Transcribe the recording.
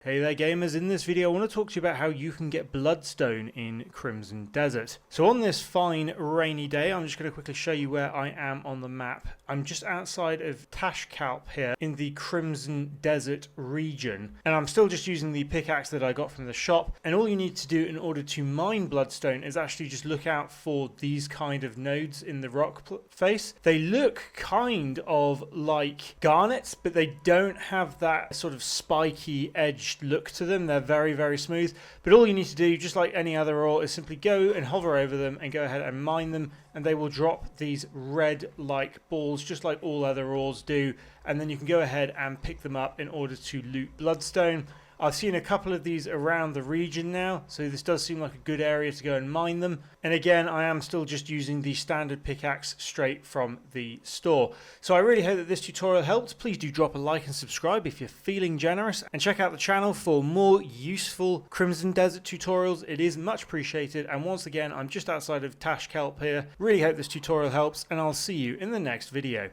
Hey there gamers, in this video I want to talk to you about how you can get bloodstone in Crimson Desert. So on this fine rainy day, I'm just going to quickly show you where I am on the map. I'm just outside of Tashkalp here in the Crimson Desert region, and I'm still just using the pickaxe that I got from the shop, and all you need to do in order to mine bloodstone is actually just look out for these kind of nodes in the rock face. They look kind of like garnets, but they don't have that sort of spiky edge look to them. They're very, very smooth, but all you need to do, just like any other ore, is simply go and hover over them and go ahead and mine them, and they will drop these red like balls just like all other ores do, and then you can go ahead and pick them up in order to loot bloodstone. I've seen a couple of these around the region now, so this does seem like a good area to go and mine them. And again, I am still just using the standard pickaxe straight from the store. So I really hope that this tutorial helped. Please do drop a like and subscribe if you're feeling generous, and check out the channel for more useful Crimson Desert tutorials. It is much appreciated. And once again, I'm just outside of Tashkalp here. Really hope this tutorial helps, and I'll see you in the next video.